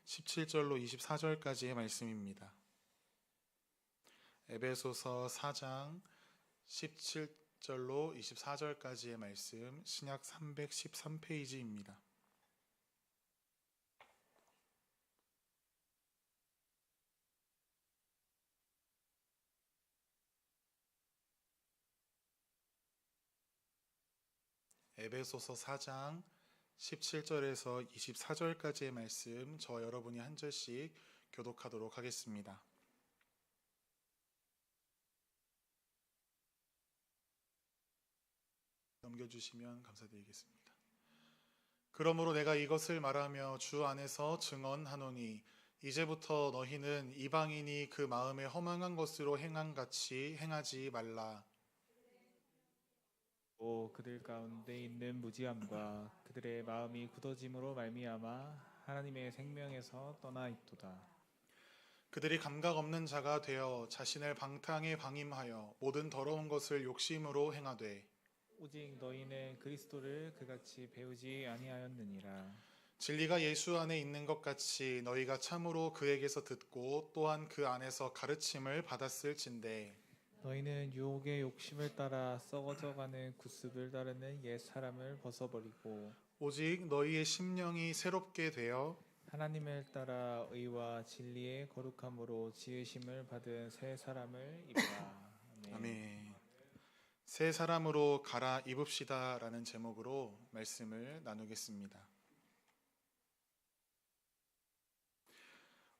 17절로 24절까지의 말씀입니다. 에베소서 4장 17절로 24절까지의 말씀, 신약 313페이지입니다. 에베소서 4장 17절에서 24절까지의 말씀, 저 여러분이 한 절씩 교독하도록 하겠습니다. 넘겨주시면 감사드리겠습니다. 그러므로 내가 이것을 말하며 주 안에서 증언하노니 이제부터 너희는 이방인이 그 마음에 허망한 것으로 행한 같이 행하지 말라. 그들 가운데 있는 무지함과 그들의 마음이 굳어짐으로 말미암아 하나님의 생명에서 떠나 있도다. 그들이 감각 없는 자가 되어 자신을 방탕에 방임하여 모든 더러운 것을 욕심으로 행하되 오직 너희는 그리스도를 그같이 배우지 아니하였느니라. 진리가 예수 안에 있는 것 같이 너희가 참으로 그에게서 듣고 또한 그 안에서 가르침을 받았을진대 너희는 유혹의 욕심을 따라 썩어져가는 구습을 따르는 옛 사람을 벗어버리고 오직 너희의 심령이 새롭게 되어 하나님을 따라 의와 진리의 거룩함으로 지으심을 받은 새 사람을 입으라. 아멘. 새 사람으로 갈아 입읍시다 라는 제목으로 말씀을 나누겠습니다.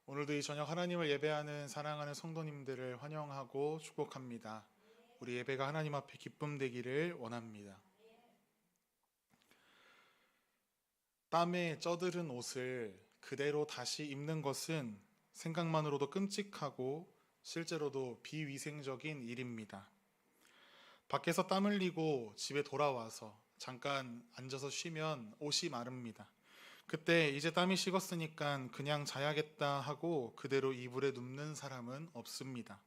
오늘도 이 저녁 하나님을 예배하는 사랑하는 성도님들을 환영하고 축복합니다. 우리 예배가 하나님 앞에 기쁨 되기를 원합니다. 땀에 쪄들은 옷을 그대로 다시 입는 것은 생각만으로도 끔찍하고 실제로도 비위생적인 일입니다. 밖에서 땀 흘리고 집에 돌아와서 잠깐 앉아서 쉬면 옷이 마릅니다. 그때 이제 땀이 식었으니까 그냥 자야겠다 하고 그대로 이불에 눕는 사람은 없습니다.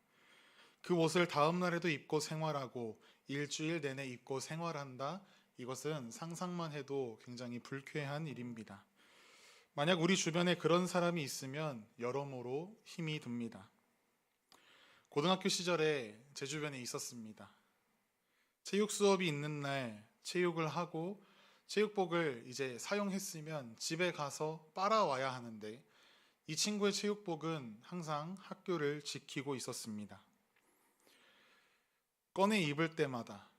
그 옷을 다음 날에도 입고 생활하고 일주일 내내 입고 생활한다. 이것은 상상만 해도 굉장히 불쾌한 일입니다. 만약 우리 주변에 그런 사람이 있으면 여러모로 힘이 듭니다. 고등학교 시절에 제 주변에 있었습니다. 체육 수업이 있는 날 체육을 하고 체육복을 이제 사용했으면 집에 가서 빨아와야 하는데 이 친구의 체육복은 항상 학교를 지키고 있었습니다. 꺼내 입을 때마다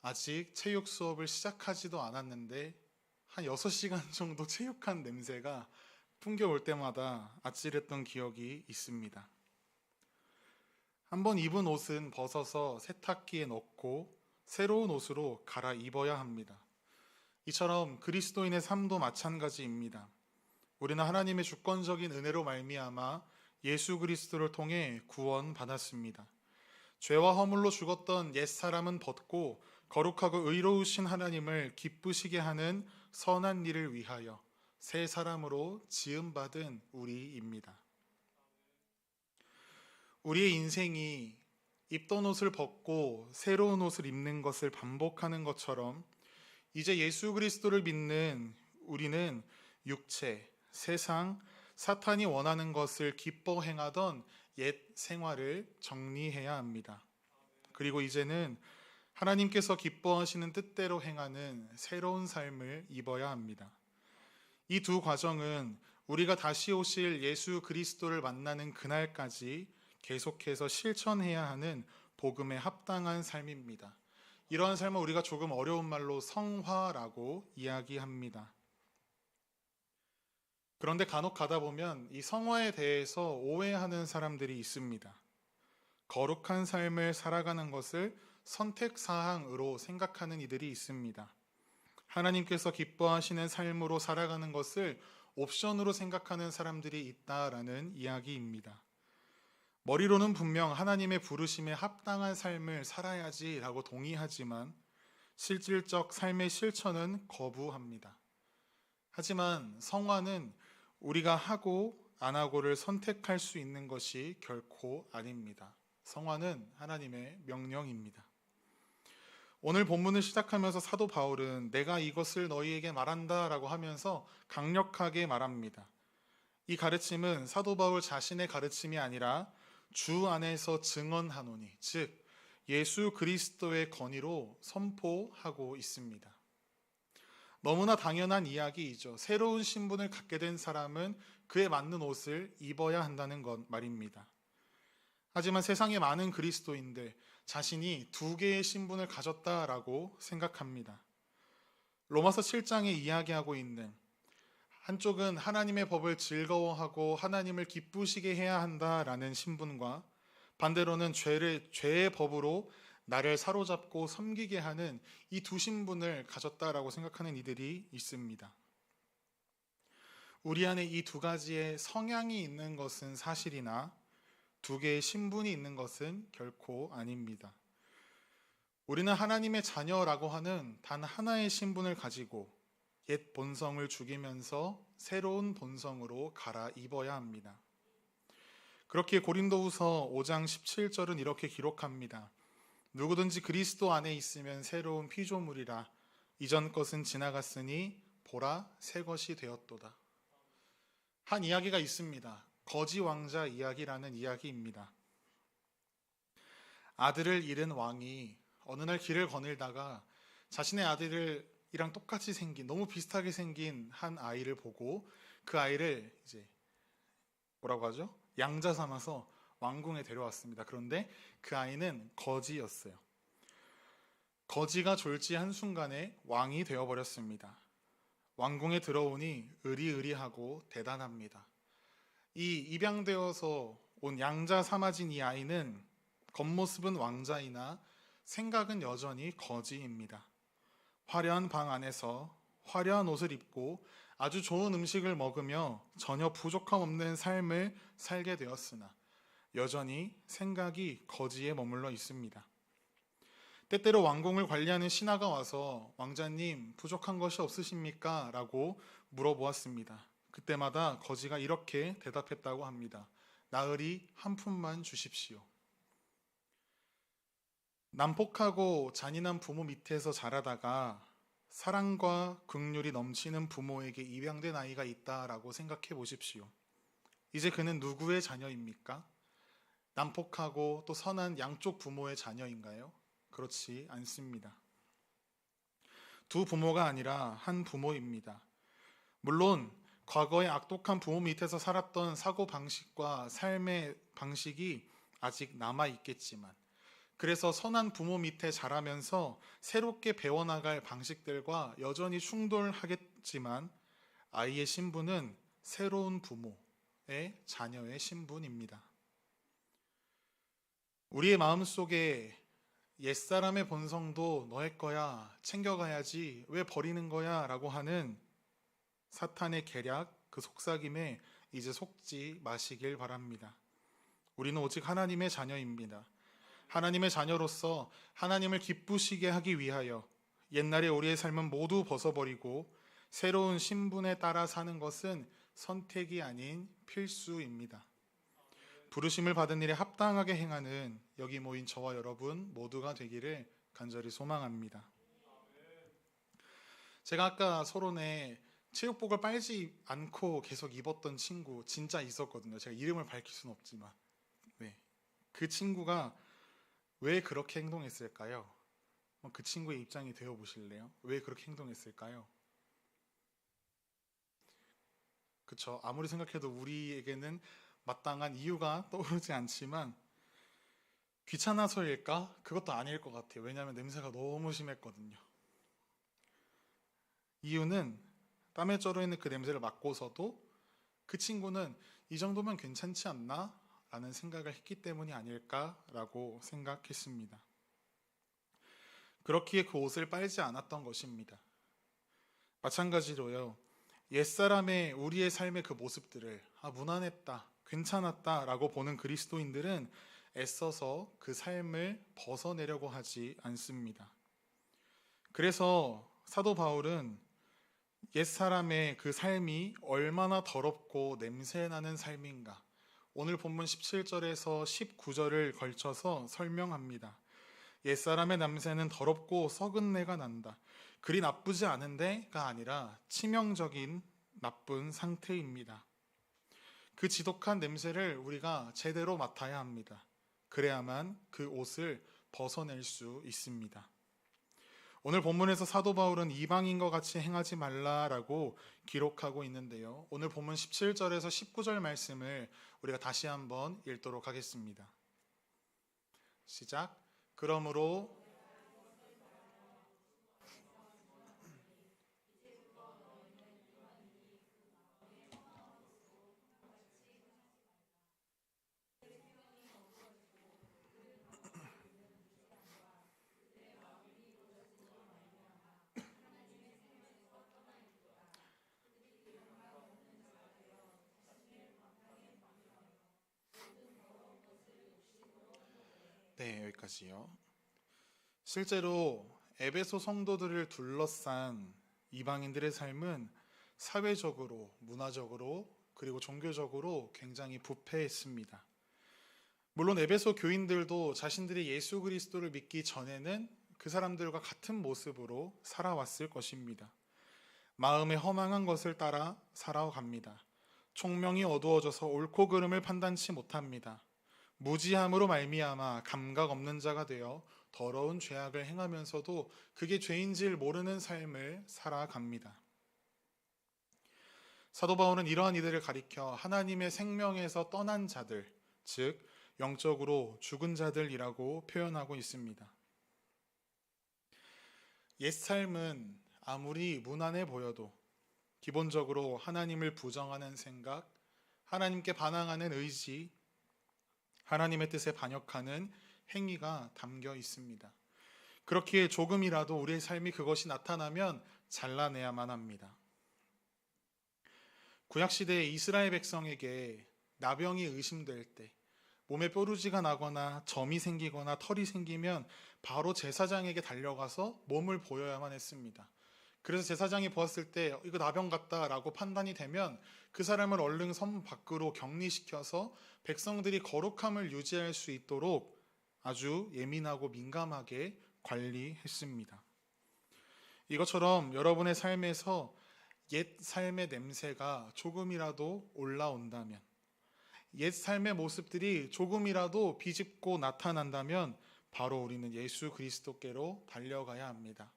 아직 체육 수업을 시작하지도 않았는데 한 6시간 정도 체육한 냄새가 풍겨올 때마다 아찔했던 기억이 있습니다. 한번 입은 옷은 벗어서 세탁기에 넣고 새로운 옷으로 갈아입어야 합니다. 이처럼 그리스도인의 삶도 마찬가지입니다. 우리는 하나님의 주권적인 은혜로 말미암아 예수 그리스도를 통해 구원받았습니다. 죄와 허물로 죽었던 옛사람은 벗고 거룩하고 의로우신 하나님을 기쁘시게 하는 선한 일을 위하여 새 사람으로 지음받은 우리입니다. 우리의 인생이 입던 옷을 벗고 새로운 옷을 입는 것을 반복하는 것처럼 이제 예수 그리스도를 믿는 우리는 육체, 세상, 사탄이 원하는 것을 기뻐 행하던 옛 생활을 정리해야 합니다. 그리고 이제는 하나님께서 기뻐하시는 뜻대로 행하는 새로운 삶을 입어야 합니다. 이 두 과정은 우리가 다시 오실 예수 그리스도를 만나는 그날까지 계속해서 실천해야 하는 복음에 합당한 삶입니다. 이러한 삶을 우리가 조금 어려운 말로 성화라고 이야기합니다. 그런데 간혹 가다 보면 이 성화에 대해서 오해하는 사람들이 있습니다. 거룩한 삶을 살아가는 것을 선택사항으로 생각하는 이들이 있습니다. 하나님께서 기뻐하시는 삶으로 살아가는 것을 옵션으로 생각하는 사람들이 있다라는 이야기입니다. 머리로는 분명 하나님의 부르심에 합당한 삶을 살아야지라고 동의하지만 실질적 삶의 실천은 거부합니다. 하지만 성화는 우리가 하고 안 하고를 선택할 수 있는 것이 결코 아닙니다. 성화는 하나님의 명령입니다. 오늘 본문을 시작하면서 사도 바울은 내가 이것을 너희에게 말한다 라고 하면서 강력하게 말합니다. 이 가르침은 사도 바울 자신의 가르침이 아니라 주 안에서 증언하노니, 즉 예수 그리스도의 권위로 선포하고 있습니다. 너무나 당연한 이야기이죠. 새로운 신분을 갖게 된 사람은 그에 맞는 옷을 입어야 한다는 것 말입니다. 하지만 세상에 많은 그리스도인들 자신이 두 개의 신분을 가졌다라고 생각합니다. 로마서 7장에 이야기하고 있는, 한쪽은 하나님의 법을 즐거워하고 하나님을 기쁘시게 해야 한다라는 신분과, 반대로는 죄의 법으로 나를 사로잡고 섬기게 하는 이 두 신분을 가졌다라고 생각하는 이들이 있습니다. 우리 안에 이 두 가지의 성향이 있는 것은 사실이나 두 개의 신분이 있는 것은 결코 아닙니다. 우리는 하나님의 자녀라고 하는 단 하나의 신분을 가지고 옛 본성을 죽이면서 새로운 본성으로 갈아입어야 합니다. 그렇게 고린도후서 5장 17절은 이렇게 기록합니다. 누구든지 그리스도 안에 있으면 새로운 피조물이라, 이전 것은 지나갔으니 보라 새 것이 되었도다. 한 이야기가 있습니다. 거지 왕자 이야기라는 이야기입니다. 아들을 잃은 왕이 어느 날 길을 거닐다가 자신의 아들이랑 똑같이 생긴, 너무 비슷하게 생긴 한 아이를 보고 그 아이를 이제 뭐라고 하죠? 양자 삼아서 왕궁에 데려왔습니다. 그런데 그 아이는 거지였어요. 거지가 졸지한 순간에 왕이 되어버렸습니다. 왕궁에 들어오니 의리의리하고 대단합니다. 이 입양되어서 온 양자 삼아진 이 아이는 겉모습은 왕자이나 생각은 여전히 거지입니다. 화려한 방 안에서 화려한 옷을 입고 아주 좋은 음식을 먹으며 전혀 부족함 없는 삶을 살게 되었으나 여전히 생각이 거지에 머물러 있습니다. 때때로 왕궁을 관리하는 신하가 와서 왕자님 부족한 것이 없으십니까? 라고 물어보았습니다. 그때마다 거지가 이렇게 대답했다고 합니다. 나으리 한 푼만 주십시오. 난폭하고 잔인한 부모 밑에서 자라다가 사랑과 긍휼이 넘치는 부모에게 입양된 아이가 있다라고 생각해 보십시오. 이제 그는 누구의 자녀입니까? 난폭하고 또 선한 양쪽 부모의 자녀인가요? 그렇지 않습니다. 두 부모가 아니라 한 부모입니다. 물론 과거의 악독한 부모 밑에서 살았던 사고방식과 삶의 방식이 아직 남아있겠지만, 그래서 선한 부모 밑에 자라면서 새롭게 배워나갈 방식들과 여전히 충돌하겠지만 아이의 신분은 새로운 부모의 자녀의 신분입니다. 우리의 마음속에 옛사람의 본성도 너의 거야, 챙겨가야지, 왜 버리는 거야 라고 하는 사탄의 계략, 그 속삭임에 이제 속지 마시길 바랍니다. 우리는 오직 하나님의 자녀입니다. 하나님의 자녀로서 하나님을 기쁘시게 하기 위하여 옛날에 우리의 삶은 모두 벗어버리고 새로운 신분에 따라 사는 것은 선택이 아닌 필수입니다. 부르심을 받은 일에 합당하게 행하는 여기 모인 저와 여러분 모두가 되기를 간절히 소망합니다. 제가 아까 서론에 체육복을 빨지 않고 계속 입었던 친구 진짜 있었거든요. 제가 이름을 밝힐 수는 없지만 그 친구가 왜 그렇게 행동했을까요? 그 친구의 입장이 되어 보실래요? 왜 그렇게 행동했을까요? 그쵸? 아무리 생각해도 우리에게는 마땅한 이유가 떠오르지 않지만 귀찮아서일까? 그것도 아닐 것 같아요. 왜냐하면 냄새가 너무 심했거든요. 이유는 땀에 쩔어 있는 그 냄새를 맡고서도 그 친구는 이 정도면 괜찮지 않나? 라는 생각을 했기 때문이 아닐까라고 생각했습니다. 그렇기에 그 옷을 빨지 않았던 것입니다. 마찬가지로요. 옛사람의 우리의 삶의 그 모습들을 무난했다, 괜찮았다 라고 보는 그리스도인들은 애써서 그 삶을 벗어내려고 하지 않습니다. 그래서 사도 바울은 옛사람의 그 삶이 얼마나 더럽고 냄새나는 삶인가, 오늘 본문 17절에서 19절을 걸쳐서 설명합니다. 옛사람의 냄새는 더럽고 썩은 내가 난다. 그리 나쁘지 않은데가 아니라 치명적인 나쁜 상태입니다. 그 지독한 냄새를 우리가 제대로 맡아야 합니다. 그래야만 그 옷을 벗어낼 수 있습니다. 오늘 본문에서 사도 바울은 이방인과 같이 행하지 말라라고 기록하고 있는데요. 오늘 본문 17절에서 19절 말씀을 우리가 다시 한번 읽도록 하겠습니다. 시작. 그러므로 네, 여기까지요. 실제로 에베소 성도들을 둘러싼 이방인들의 삶은 사회적으로, 문화적으로, 그리고 종교적으로 굉장히 부패했습니다. 물론 에베소 교인들도 자신들이 예수 그리스도를 믿기 전에는 그 사람들과 같은 모습으로 살아왔을 것입니다. 마음에 허망한 것을 따라 살아갑니다. 총명이 어두워져서 옳고 그름을 판단치 못합니다. 무지함으로 말미암아 감각 없는 자가 되어 더러운 죄악을 행하면서도 그게 죄인지를 모르는 삶을 살아갑니다. 사도 바울은 이러한 이들을 가리켜 하나님의 생명에서 떠난 자들, 즉 영적으로 죽은 자들이라고 표현하고 있습니다. 옛 삶은 아무리 무난해 보여도 기본적으로 하나님을 부정하는 생각, 하나님께 반항하는 의지, 하나님의 뜻에 반역하는 행위가 담겨 있습니다. 그렇기에 조금이라도 우리의 삶이 그것이 나타나면 잘라내야만 합니다. 구약시대의 이스라엘 백성에게 나병이 의심될 때 몸에 뾰루지가 나거나 점이 생기거나 털이 생기면 바로 제사장에게 달려가서 몸을 보여야만 했습니다. 그래서 제사장이 보았을 때 이거 나병 같다라고 판단이 되면 그 사람을 얼른 성 밖으로 격리시켜서 백성들이 거룩함을 유지할 수 있도록 아주 예민하고 민감하게 관리했습니다. 이것처럼 여러분의 삶에서 옛 삶의 냄새가 조금이라도 올라온다면, 옛 삶의 모습들이 조금이라도 비집고 나타난다면 바로 우리는 예수 그리스도께로 달려가야 합니다.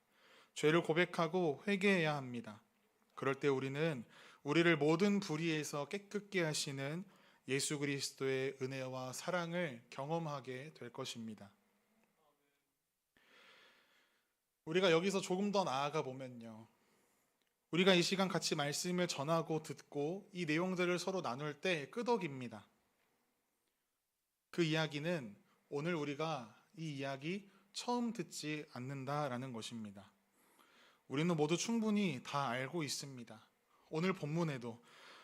죄를 고백하고 회개해야 합니다. 그럴 때 우리는 우리를 모든 불의에서 깨끗게 하시는 예수 그리스도의 은혜와 사랑을 경험하게 될 것입니다. 우리가 여기서 조금 더 나아가 보면요. 우리가 이 시간 같이 말씀을 전하고 듣고 이 내용들을 서로 나눌 때 끄덕입니다. 그 이야기는 오늘 우리가 이 이야기 처음 듣지 않는다라는 것입니다. 우리는 모두 충분히 다 알고 있습니다. 오늘 본문에도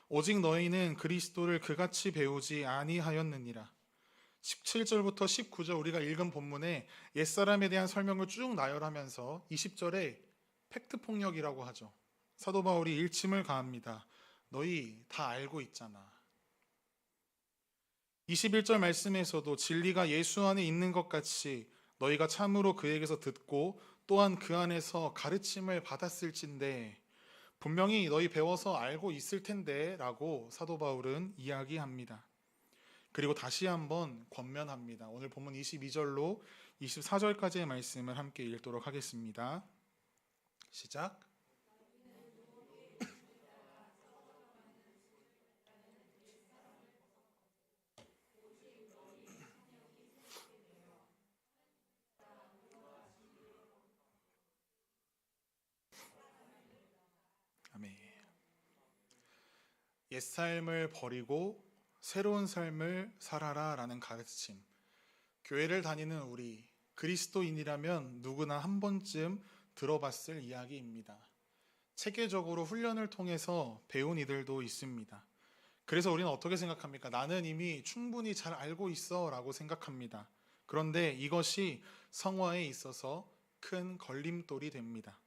오직 너희는 그리스도를 그같이 배우지 아니하였느니라. 17절부터 19절 우리가 읽은 본문에 옛사람에 대한 설명을 쭉 나열하면서 20절에 팩트 폭력이라고 하죠. 사도 바울이 일침을 가합니다. 너희 다 알고 있잖아. 21절 말씀에서도 진리가 예수 안에 있는 것 같이 너희가 참으로 그에게서 듣고 또한 그 안에서 가르침을 받았을진데 분명히 너희 배워서 알고 있을 텐데 라고 사도 바울은 이야기합니다. 그리고 다시 한번 권면합니다. 오늘 본문 22절로 24절까지의 말씀을 함께 읽도록 하겠습니다. 시작. 아멘. 옛삶을 버리고 새로운 삶을 살아라 라는 가르침. 교회를 다니는 우리 그리스도인이라면 누구나 한 번쯤 들어봤을 이야기입니다. 체계적으로 훈련을 통해서 배운 이들도 있습니다. 그래서 우리는 어떻게 생각합니까? 나는 이미 충분히 잘 알고 있어 라고 생각합니다. 그런데 이것이 성화에 있어서 큰 걸림돌이 됩니다.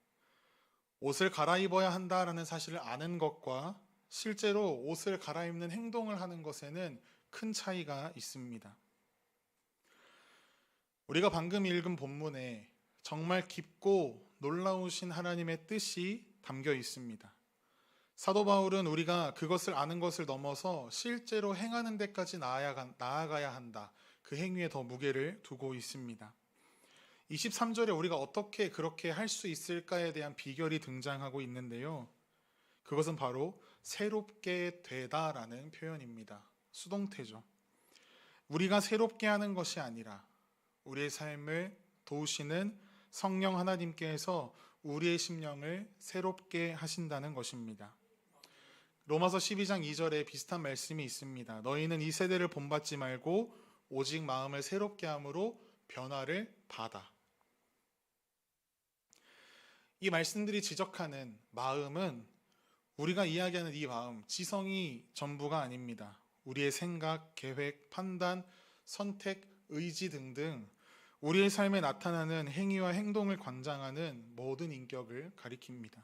옷을 갈아입어야 한다라는 사실을 아는 것과 실제로 옷을 갈아입는 행동을 하는 것에는 큰 차이가 있습니다. 우리가 방금 읽은 본문에 정말 깊고 놀라우신 하나님의 뜻이 담겨 있습니다. 사도 바울은 우리가 그것을 아는 것을 넘어서 실제로 행하는 데까지 나아가야 한다. 그 행위에 더 무게를 두고 있습니다. 23절에 우리가 어떻게 그렇게 할 수 있을까에 대한 비결이 등장하고 있는데요. 그것은 바로 새롭게 되다라는 표현입니다. 수동태죠. 우리가 새롭게 하는 것이 아니라 우리의 삶을 도우시는 성령 하나님께서 우리의 심령을 새롭게 하신다는 것입니다. 로마서 12장 2절에 비슷한 말씀이 있습니다. 너희는 이 세대를 본받지 말고 오직 마음을 새롭게 함으로 변화를 받아. 이 말씀들이 지적하는 마음은 우리가 이야기하는 이 마음, 지성이 전부가 아닙니다. 우리의 생각, 계획, 판단, 선택, 의지 등등 우리의 삶에 나타나는 행위와 행동을 관장하는 모든 인격을 가리킵니다.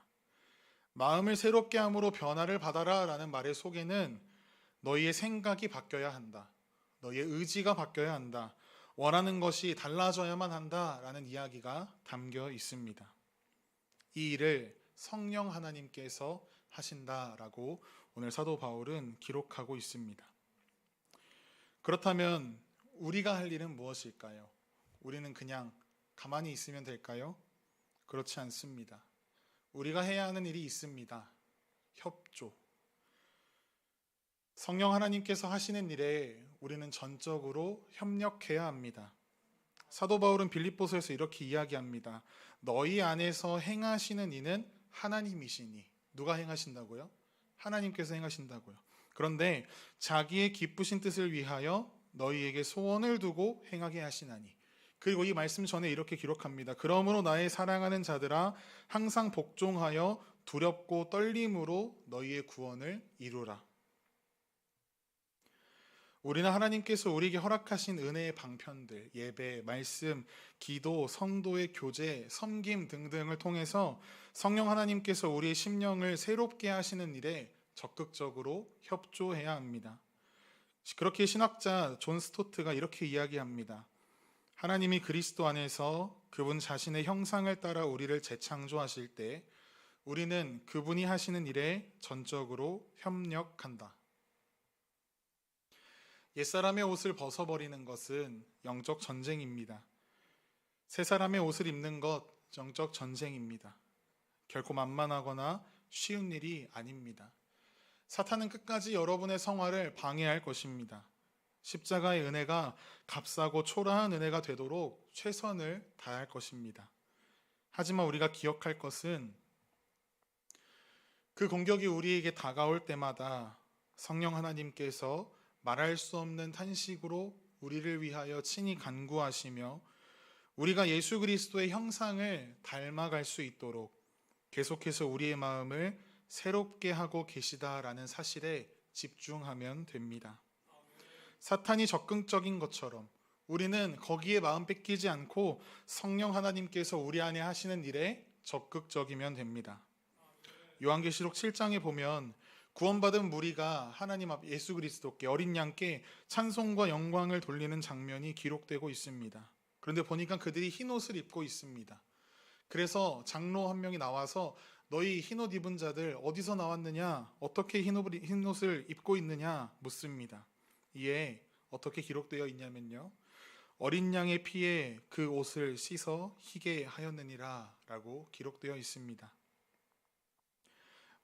마음을 새롭게 함으로 변화를 받아라 라는 말의 속에는 너희의 생각이 바뀌어야 한다. 너희의 의지가 바뀌어야 한다. 원하는 것이 달라져야만 한다 라는 이야기가 담겨 있습니다. 이 일을 성령 하나님께서 하신다라고 오늘 사도 바울은 기록하고 있습니다. 그렇다면 우리가 할 일은 무엇일까요? 우리는 그냥 가만히 있으면 될까요? 그렇지 않습니다. 우리가 해야 하는 일이 있습니다. 협조. 성령 하나님께서 하시는 일에 우리는 전적으로 협력해야 합니다. 사도 바울은 빌립보서에서 이렇게 이야기합니다. 너희 안에서 행하시는 이는 하나님이시니. 누가 행하신다고요? 하나님께서 행하신다고요. 그런데 자기의 기쁘신 뜻을 위하여 너희에게 소원을 두고 행하게 하시나니. 그리고 이 말씀 전에 이렇게 기록합니다. 그러므로 나의 사랑하는 자들아 항상 복종하여 두렵고 떨림으로 너희의 구원을 이루라. 우리는 하나님께서 우리에게 허락하신 은혜의 방편들, 예배, 말씀, 기도, 성도의 교제, 섬김 등등을 통해서 성령 하나님께서 우리의 심령을 새롭게 하시는 일에 적극적으로 협조해야 합니다. 그렇게 신학자 존 스토트가 이렇게 이야기합니다. 하나님이 그리스도 안에서 그분 자신의 형상을 따라 우리를 재창조하실 때 우리는 그분이 하시는 일에 전적으로 협력한다. 옛사람의 옷을 벗어버리는 것은 영적 전쟁입니다. 새 사람의 옷을 입는 것 영적 전쟁입니다. 결코 만만하거나 쉬운 일이 아닙니다. 사탄은 끝까지 여러분의 성화를 방해할 것입니다. 십자가의 은혜가 값싸고 초라한 은혜가 되도록 최선을 다할 것입니다. 하지만 우리가 기억할 것은 그 공격이 우리에게 다가올 때마다 성령 하나님께서 말할 수 없는 탄식으로 우리를 위하여 친히 간구하시며 우리가 예수 그리스도의 형상을 닮아갈 수 있도록 계속해서 우리의 마음을 새롭게 하고 계시다라는 사실에 집중하면 됩니다. 사탄이 적극적인 것처럼 우리는 거기에 마음 뺏기지 않고 성령 하나님께서 우리 안에 하시는 일에 적극적이면 됩니다. 요한계시록 7장에 보면 구원받은 무리가 하나님 앞 예수 그리스도께 어린 양께 찬송과 영광을 돌리는 장면이 기록되고 있습니다. 그런데 보니까 그들이 흰 옷을 입고 있습니다. 그래서 장로 한 명이 나와서 너희 흰 옷 입은 자들 어디서 나왔느냐? 어떻게 흰 옷을 입고 있느냐? 묻습니다. 이에 어떻게 기록되어 있냐면요. 어린 양의 피에 그 옷을 씻어 희게 하였느니라 라고 기록되어 있습니다.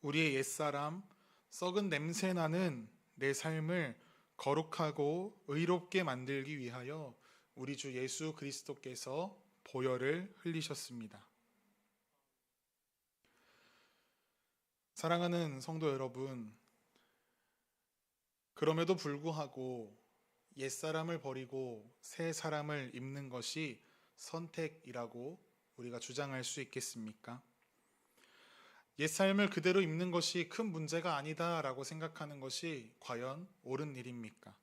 우리의 옛사람, 썩은 냄새나는 내 삶을 거룩하고 의롭게 만들기 위하여 우리 주 예수 그리스도께서 보혈을 흘리셨습니다. 사랑하는 성도 여러분, 그럼에도 불구하고 옛사람을 버리고 새 사람을 입는 것이 선택이라고 우리가 주장할 수 있겠습니까? 옛삶을 그대로 입는 것이 큰 문제가 아니다라고 생각하는 것이 과연 옳은 일입니까?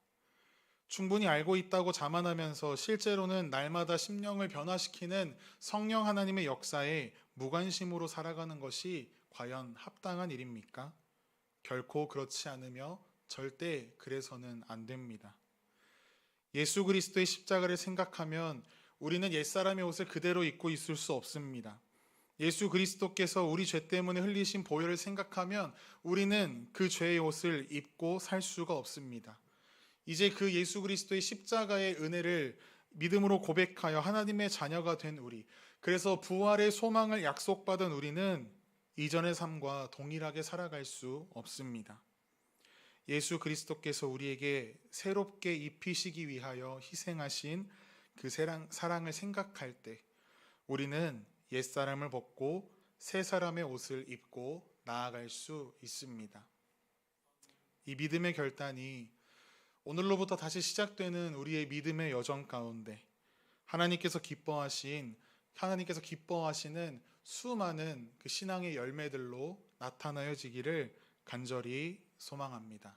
충분히 알고 있다고 자만하면서 실제로는 날마다 심령을 변화시키는 성령 하나님의 역사에 무관심으로 살아가는 것이 과연 합당한 일입니까? 결코 그렇지 않으며 절대 그래서는 안 됩니다. 예수 그리스도의 십자가를 생각하면 우리는 옛사람의 옷을 그대로 입고 있을 수 없습니다. 예수 그리스도께서 우리 죄 때문에 흘리신 보혈을 생각하면 우리는 그 죄의 옷을 입고 살 수가 없습니다. 이제 그 예수 그리스도의 십자가의 은혜를 믿음으로 고백하여 하나님의 자녀가 된 우리, 그래서 부활의 소망을 약속받은 우리는 이전의 삶과 동일하게 살아갈 수 없습니다. 예수 그리스도께서 우리에게 새롭게 입히시기 위하여 희생하신 그 사랑을 생각할 때 우리는 옛사람을 벗고 새 사람의 옷을 입고 나아갈 수 있습니다. 이 믿음의 결단이 오늘로부터 다시 시작되는 우리의 믿음의 여정 가운데 하나님께서 기뻐하시는 수많은 그 신앙의 열매들로 나타나여지기를 간절히 소망합니다.